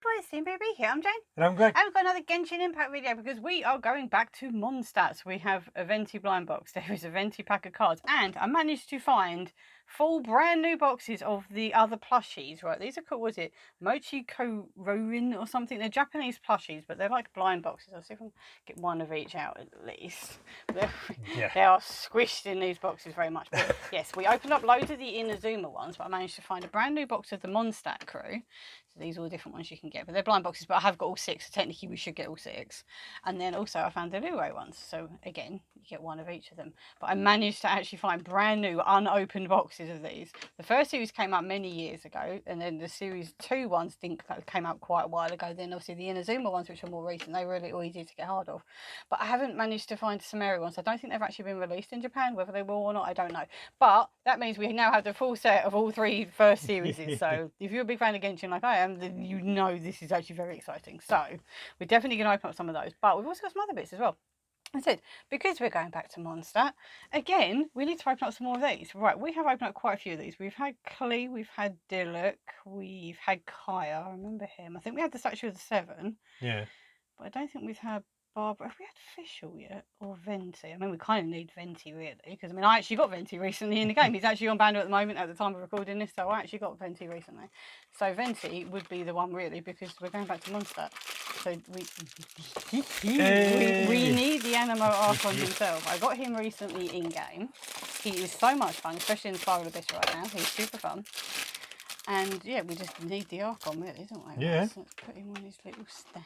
Boys, Team Baby here. I'm Jane. And I'm Greg. And we've got another Genshin Impact video because we are going back to Mondstat. We have a Venti blind box. There is a Venti pack of cards. And I managed to find 4 brand new boxes of the other plushies. Right, these are called, was it Mochikororin or something? They're Japanese plushies, but they're like blind boxes. I'll see if I can get one of each out at least. They are squished in these boxes very much. But yes, we opened up loads of the Inazuma ones, but I managed to find a brand new box of the Mondstat crew. So these are all the different ones you can get, but they're blind boxes, but I have got all 6, so technically we should get all 6. And then also I found the Liyue ones, so again, you get one of each of them. But I managed to actually find brand new, unopened boxes of these. The first series came out many years ago, and then the series 2 ones came out quite a while ago. Then obviously the Inazuma ones, which are more recent, they were a little easier to get hold of. But I haven't managed to find Samari ones. I don't think they've actually been released in Japan. Whether they will or not, I don't know. But that means we now have the full set of all 3 first series. So if you're a big fan of Genshin like I am, then you know this is actually very exciting. So we're definitely going to open up some of those. But we've also got some other bits as well. I said, because we're going back to Mondstat, again, we need to open up some more of these. Right, we have opened up quite a few of these. We've had Klee, we've had Diluc, we've had Kaya, I remember him. I think we had the Statue of the Seven. Yeah. But I don't think we've had Barbara. Have we had Fischl yet? Or Venti? I mean, we kind of need Venti, really. Because, I mean, I actually got Venti recently in the game. He's actually on Bando at the moment at the time of recording this. So I actually got Venti recently. So Venti would be the one, really, because we're going back to Mondstat. So we need the Animo Archon himself. I got him recently in-game. He is so much fun, especially in Spiral Abyss right now. He's super fun. And, yeah, we just need the Archon, really, don't we? Yeah. So let's put him on his little stand.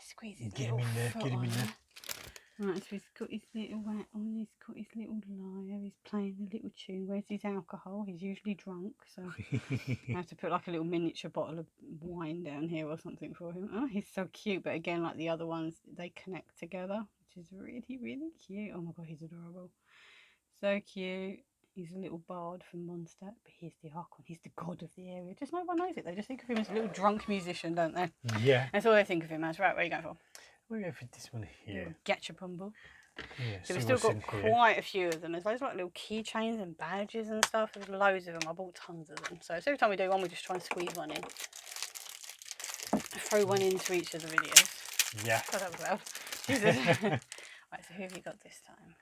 Squeeze his get him in there, get him in there. Right, so he's got his little wax on, he's got his little lyre, he's playing a little tune. Where's his alcohol? He's usually drunk, so I have to put like a little miniature bottle of wine down here or something for him. Oh, he's so cute, but again, like the other ones, they connect together, which is really, really cute. Oh my god, he's adorable. So cute. He's a little bard from Mondstat, but he's the Archon. He's the god of the area. Just no one knows it. They just think of him as a little drunk musician, don't they? Yeah. That's all they think of him as. Right, where are you going for? We'll go for this one here. Gachapumble. Yeah, so we've still got quite a few of them. There's loads of like little keychains and badges and stuff. There's loads of them. I bought tons of them. So every time we do one, we just try and squeeze one in. Throw one into each of the videos. Yeah. Oh, that was loud. Jesus. Right, so who have you got this time?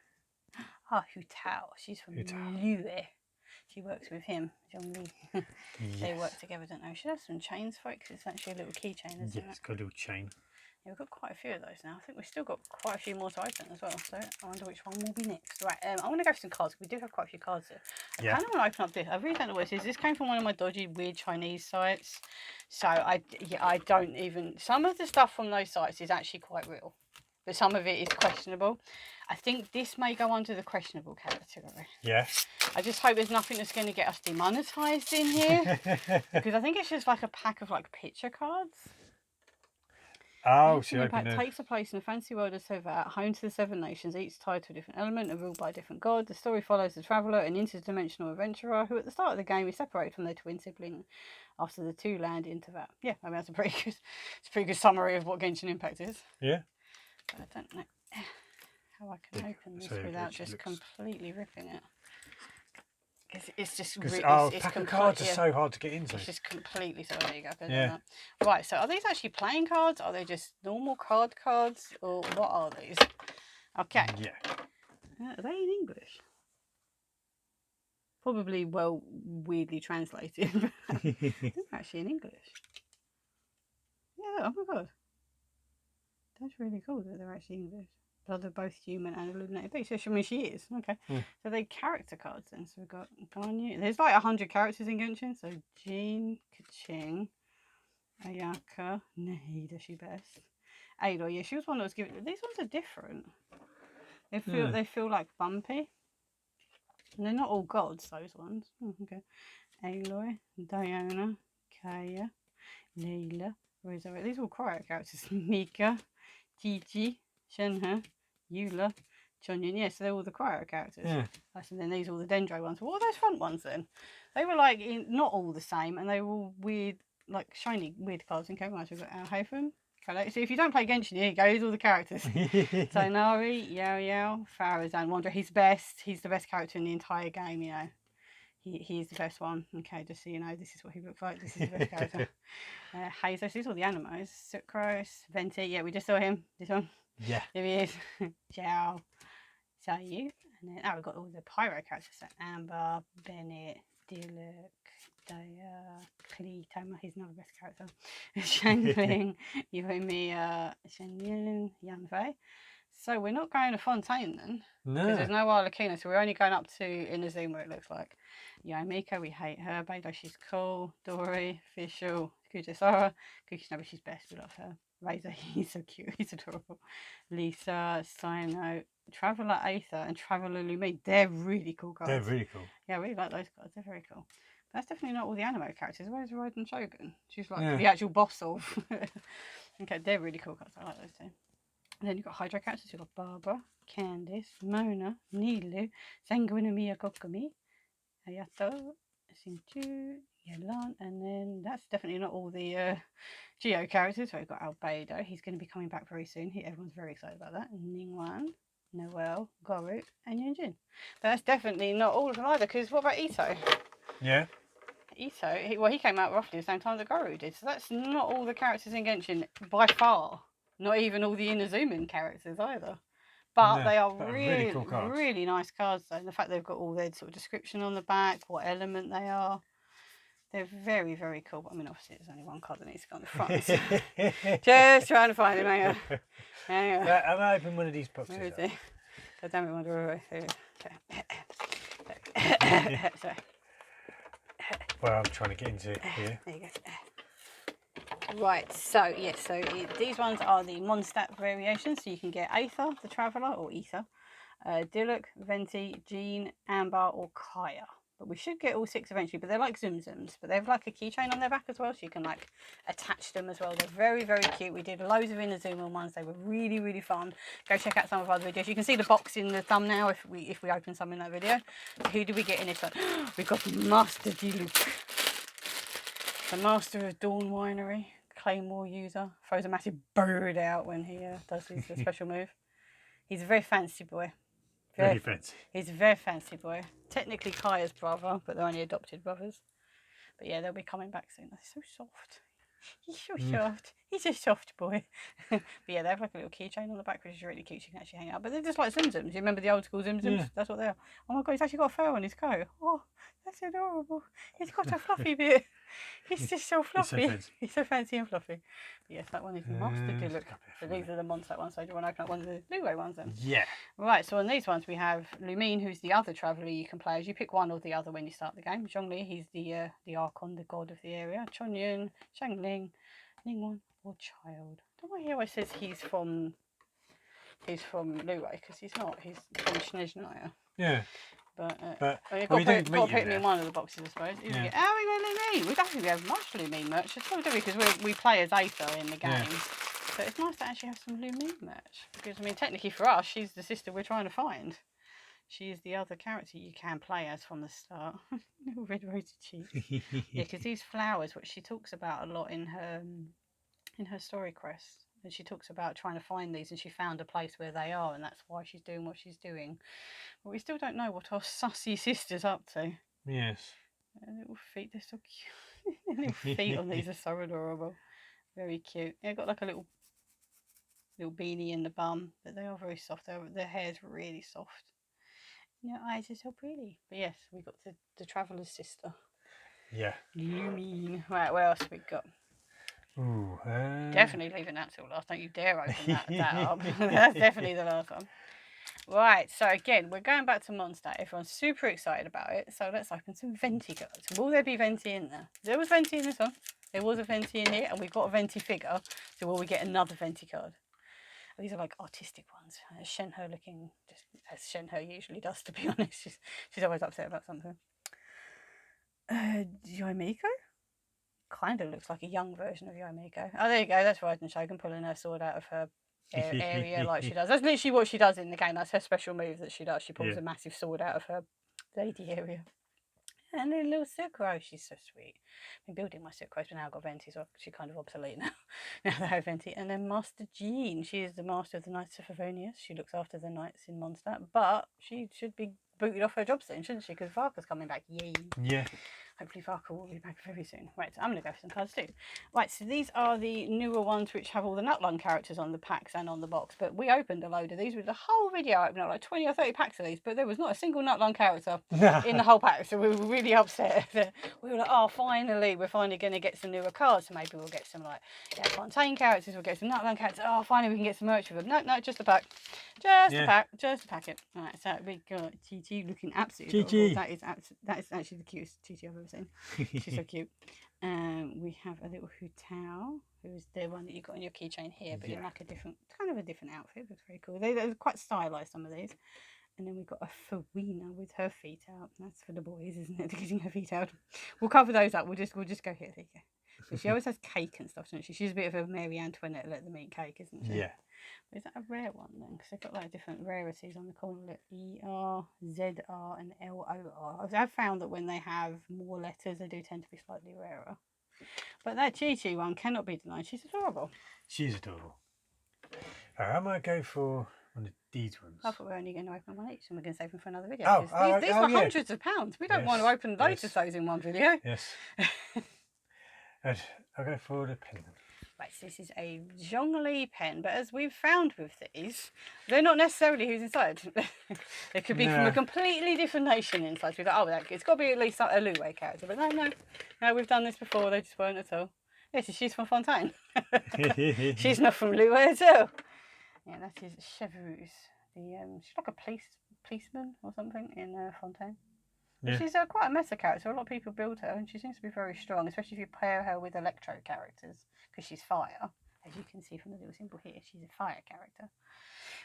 Ah, Hu Tao. She's from Liyue. She works with him, John Lee. They work together, don't they? We should have some chains for it because it's actually a little keychain, isn't it? Yeah, it's got a little chain. Yeah, we've got quite a few of those now. I think we've still got quite a few more to open as well. So I wonder which one will be next. Right, I want to go for some cards. We do have quite a few cards here. I kind of want to open up this. I really don't know what this is. This came from one of my dodgy, weird Chinese sites. So I don't even... Some of the stuff from those sites is actually quite real. But some of it is questionable. I think this may go under the questionable category. Yeah. I just hope there's nothing that's going to get us demonetized in here. Because I think it's just like a pack of like picture cards. Oh, so Impact takes a place in the fantasy world of Seva, home to the 7 nations, each tied to a different element and ruled by a different god. The story follows the traveller, an interdimensional adventurer, who at the start of the game is separated from their twin sibling after the 2 land into that. Yeah, I mean that's a pretty good summary of what Genshin Impact is. Yeah. But I don't know how I can open this without just completely ripping it. It's just really... pack of cards are so hard to get into. It's just completely... So there you go. Yeah. Right, so are these actually playing cards? Are they just normal cards? Or what are these? Okay. Yeah. Are they in English? Probably, well, weirdly translated. They're actually in English. Yeah, oh my god. That's really cool that they're actually English. But they're both human and illuminated beast. I mean, she is. Okay. So they're character cards then. So we've got Ganyu. There's like 100 characters in Genshin. So Jean, Kaching, Ayaka, Nahida, she best. Aloy, yeah, she was one that was given. These ones are different. They feel like bumpy. And they're not all gods, those ones. Okay. Aloy, Diana, Kaya, Layla, Rosa. These are all cryo characters. Mika, Gigi, Shenhe, Eula, Chongyun. Yeah, so they're all the cryo characters. Yeah. And then these are all the Dendro ones. What are those front ones then? They were like not all the same, and they were all weird, like shiny weird cards. Okay, right, so we've got Alhaitham. So if you don't play Genshin, here you go. Here's all the characters. Tonari, Yao Yao, Farazan, Wanderer. He's the best. He's the best character in the entire game. You know, He's the best one. Okay, just so you know, this is what he looks like. This is the best character. Hazel, these are all the animals. Sucrose, Venti. Yeah, we just saw him. This one. Yeah. There he is. Ciao. Sayu. And then, we've got all the pyro characters. So Amber, Bennett, Diluk, Daya, Kleetama. He's another best character. Shangling, Yumiya, Shenyin, Yanfei. So we're not going to Fontaine then. No. Because there's no Arlecchino, so we're only going up to Inazuma, it looks like. Yomiko, we hate her. Beidou, she's cool. Dory, Official, Kujisara. Kukishinobu, she's best, we love her. Razor, he's so cute, he's adorable. Lisa, Sino, Traveller Aether, and Traveller Lumine. They're really cool cards. They're really cool. Yeah, I really like those cards, they're very cool. That's definitely not all the anime characters. Where's Raiden Shogun? She's like the actual boss of. Okay, they're really cool cards, I like those too. And then you've got Hydro characters. You've got Barbara, Candice, Mona, Nilu, Sanguinamia Kokumi, Hayato, Shinju, Yelan, and then that's definitely not all the Geo characters. So we've got Albedo. He's going to be coming back very soon. Everyone's very excited about that. Ningguang, Noel, Goru, and Yunjin. But that's definitely not all of them either, because what about Ito? Yeah. Ito, he came out roughly the same time that Goru did. So that's not all the characters in Genshin by far. Not even all the Inazuman characters either. But they are really cool cards. Really nice cards though. And the fact they've got all their sort of description on the back, what element they are. They're very, very cool. But I mean, obviously there's only one card that needs to go on the front. So just trying to find him. Hang on. I'm opening one of these boxes. Where is he? God damn it, Wonder. Sorry. Well, I'm trying to get into it here. There you go. Right, so yes, these ones are the Mondstat variations. So you can get Aether, the Traveller, or Ether, Diluk, Venti, Jean, Amber, or Kaya. But we should get all 6 eventually. But they're like Zums, but they have like a keychain on their back as well, so you can like attach them as well. They're very, very cute. We did loads of Inazuma ones. They were really, really fun. Go check out some of our videos. You can see the box in the thumbnail if we open some in that video. Who did we get in this one? We got Master Diluk, the Master of Dawn Winery. Claymore user, throws a massive bird out when he does his special move. He's a very fancy boy. Very fancy. He's a very fancy boy. Technically Kaya's brother, but they're only adopted brothers. But yeah, they'll be coming back soon. They're so soft. He's so soft. He's a soft boy. But yeah, they have like a little keychain on the back, which is really cute. So you can actually hang out. But they're just like Zumzums. You remember the old school Zumzums? Yeah. That's what they are. Oh my god, he's actually got a fur on his coat. Oh, that's adorable. He's got a fluffy bit. He's just so fluffy. He's so fancy and fluffy. But yes, that one is Master Diluk. So these are the Mondstat ones. So do you want to open up one of the Liyue ones then? Yeah. Right, so on these ones we have Lumine, who's the other traveller you can play as. You pick one or the other when you start the game. Zhongli, he's the Archon, the god of the area. Chonyun, Shangling, Ningguang, or Child. I don't know why he always says he's from Liyue, because he's not. He's from Snezhnaya. Yeah. But you've got to put him in one of the boxes, I suppose. Yeah. We got Lumine. We don't think we have much Lumine merch at all, do we? Because we play as Aether in the game. Yeah. But it's nice to actually have some Lumine merch. Because, I mean, technically for us, she's the sister we're trying to find. She is the other character you can play as from the start. Little red rosy cheeks. Yeah, because these flowers, which she talks about a lot in her story quest. And she talks about trying to find these, and she found a place where they are, and that's why she's doing what she's doing. But we still don't know what our sussy sister's up to. Yes. Their little feet, they're so cute. Their little feet on these are so adorable. Very cute. They've got like a little beanie in the bum, but they are very soft. Their hair's really soft. And their eyes are so pretty. But yes, we got the Traveller's sister. Yeah. Lumine. Right, what else have we got? Ooh, definitely leaving that till last. Don't you dare open that up. That's definitely the last one. Right, so again, we're going back to Mondstat. Everyone's super excited about it. So let's open some Venti cards. Will there be Venti in there? There was Venti in this one. There was a Venti in here, and we've got a Venti figure. So will we get another Venti card? These are like artistic ones. Shenhe looking just as Shenhe usually does, to be honest. She's always upset about something. Yomiko? Kind of looks like a young version of Yomiko. Oh, there you go. That's Raiden Shogun pulling her sword out of her area like she does. That's literally what she does in the game. That's her special move that she does. She pulls a massive sword out of her lady area. And then little Sucrose, she's so sweet. I've been building my Sucrose, but now I've got Venti, so she's kind of obsolete now. Now that I have Venti. And then Master Jean, she is the master of the Knights of Favonius. She looks after the knights in Mondstadt, but she should be booted off her job soon, shouldn't she? Because Varka's coming back. Yay. Yeah. Hopefully Varka will be back very soon. Right, so I'm going to go for some cards too. Right, so these are the newer ones which have all the Nutlung characters on the packs and on the box. But we opened a load of these with the whole video opening up, like 20 or 30 packs of these. But there was not a single Nutlung character in the whole pack. So we were really upset. We were like, oh, finally, we're finally going to get some newer cards. So maybe we'll get some like Fontaine characters. We'll get some Nutlung characters. Oh, finally we can get some merch with them. No, no, just a pack. Just a packet. All right, so we got Chi looking absolutely adorable. That is actually the cutest Chi I've ever seen. She's so cute. We have a little Hutao, who is the one that you got on your keychain here, but in like a different outfit. Looks very cool. They're quite stylized, some of these. And then we've got a Farina with her feet out. That's for the boys, isn't it? Getting her feet out. We'll cover those up. We'll just go here. There you go. So she always has cake and stuff, doesn't she? She's a bit of a Mary Antoinette, let them eat cake, isn't she? Yeah. Is that a rare one then? Because they've got like different rarities on the corner. Look, ER, ZR, and LOR. I've found that when they have more letters, they do tend to be slightly rarer. But that Chi one cannot be denied. She's adorable. She's adorable. I might go for one of these ones. I thought we were only going to open one each, and we're going to save them for another video. These were hundreds of pounds. We don't want to open loads of those in one video. Yes. And I'll go for the pendant. Right, so this is a Zhongli pen, but as we've found with these, they're not necessarily who's inside. They could be from a completely different nation inside. So we're like, oh, it's got to be at least a Liyue character. But no, we've done this before. They just weren't at all. Yes, she's from Fontaine. She's not from Liyue at all. Yeah, that is Chevreuse. She's like a policeman or something in Fontaine. Yeah. She's quite a meta character. A lot of people build her, and she seems to be very strong, especially if you pair her with electro characters, because she's fire. As you can see from the little symbol here, she's a fire character.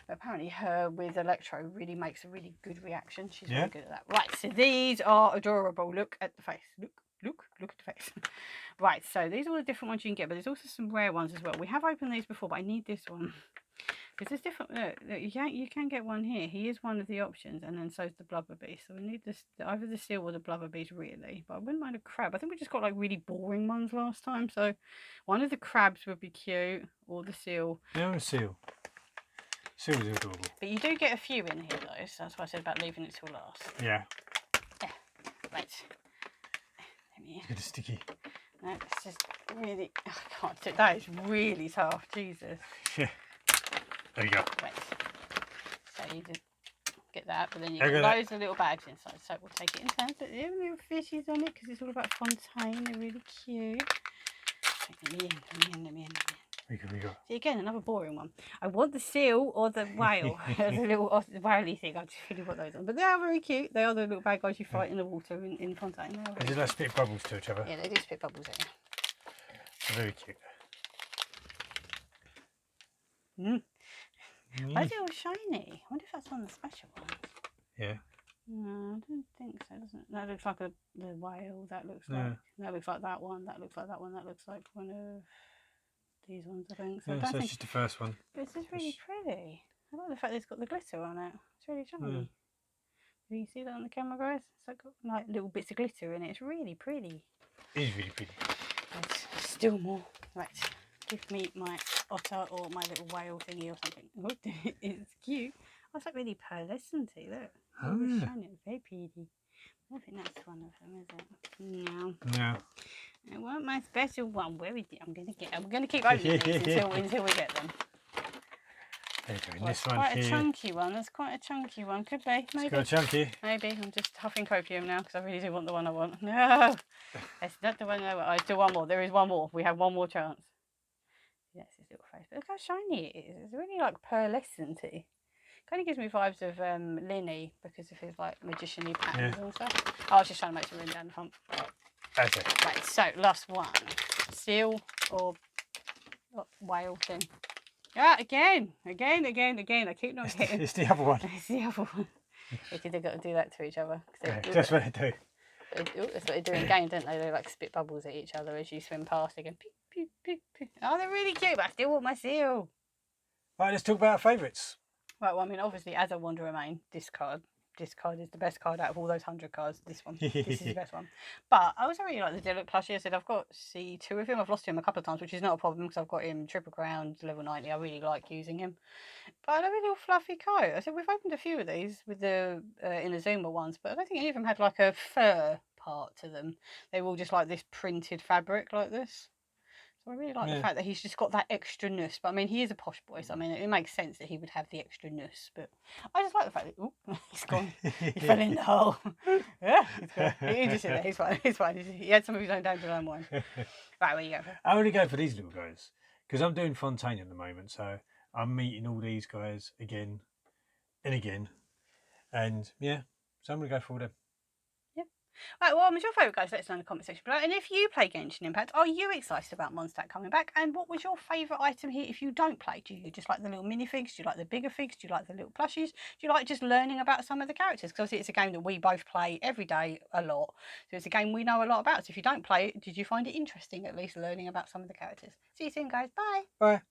But apparently her with electro really makes a really good reaction. She's very good at that. Right, so these are adorable. Look at the face. Look at the face. Right, so these are all the different ones you can get, but there's also some rare ones as well. We have opened these before, but I need this one. Because there's different, look, you can get one here. He is one of the options, and then so's the blubber beast. So we need this, either the seal or the blubber beast, really. But I wouldn't mind a crab. I think we just got like really boring ones last time. So one of the crabs would be cute, or the seal. No, a seal. Seal is adorable. But you do get a few in here, though. So that's why I said about leaving it till last. Yeah. Yeah. Right. It's got a sticky. No, it's just really, I can't do it. That is really tough. Jesus. Yeah. There you go. Right. So you just get that, but then you get loads of little bags inside. So we'll take it in turns. But there are little fishies on it because it's all about Fontaine. They're really cute. Let me in. We got. See, again, another boring one. I want the seal or the whale. The little whaley thing. I just really want those on. But they are very cute. They are the little bad guys you fight in the water in Fontaine. They do like spit bubbles to each other. Yeah, they do spit bubbles at you. They're very cute. Why is it all shiny? I wonder if that's on the special ones. Yeah. No, I don't think so. Doesn't that looks like the whale? That looks like that looks like that one. That looks like that one. That looks like one of these ones, I think. So, so it's just the first one. But it's just really pretty. I like the fact that it's got the glitter on it. It's really shiny. Can you see that on the camera, guys? It's like got like little bits of glitter in it. It's really pretty. It is really pretty. There's still more. Right. Give me my otter or my little whale thingy or something. It's cute. Oh, it's like really pearlescent-y, look. Oh, yeah. Shiny. Very pretty. I don't think that's one of them, is it? No. No. I want my special one. Where is it? I'm gonna keep opening these until we get them. This one quite a chunky one. That's quite a chunky one. Could be. Maybe. It's got a chunky. Maybe. I'm just huffing copium now because I really do want the one I want. No. That's not the one I want. I do one more. There is one more. We have one more chance. Yes, his little face. But look how shiny it is. It's really like pearlescent-y. Kind of gives me vibes of Linny because of his like magician-y patterns and stuff. Oh, I was just trying to make some room down the front. Okay. Right, so last one. Seal or whale thing. Ah, again. I keep not getting. It's the other one. It's the other one. Because they've got to do that to each other. That's what they do. That's what they do in game, don't they? They like spit bubbles at each other as you swim past. They go pew, pew, pew, pew. Oh, they're really cute, but I still want my seal. Right, let's talk about our favourites. Right, well, I mean, obviously, as a Wander Remain, this card this card is the best card out of all those 100 cards. This one. This is the best one. But I also really like the Diluc plushie. I said I've got C2 of him. I've lost him a couple of times, which is not a problem because I've got him triple crown, level 90. I really like using him. But I love a little fluffy coat. I said we've opened a few of these with the Inazuma ones, but I don't think any of them had like a fur part to them. They were all just like this printed fabric like this. So I really like the fact that he's just got that extra-ness. But I mean, he is a posh boy, so I mean, it makes sense that he would have the extra-ness. But I just like the fact that, oh, he's gone. He fell in the hole. Yeah, he's gone. He just sit there. He's fine. He's fine. He had some of his own dandelion wine. Right, where you go for? I only go for these little guys because I'm doing Fontaine at the moment, so I'm meeting all these guys again and again, and yeah, so I'm gonna go for them. Right, well, what's your favourite, guys? Let us know in the comment section below. And if you play Genshin Impact, are you excited about Mondstat coming back? And what was your favourite item here if you don't play? Do you just like the little minifigs? Do you like the bigger figs? Do you like the little plushies? Do you like just learning about some of the characters? Because obviously it's a game that we both play every day a lot. So it's a game we know a lot about. So if you don't play it, did you find it interesting, at least learning about some of the characters? See you soon, guys. Bye. Bye.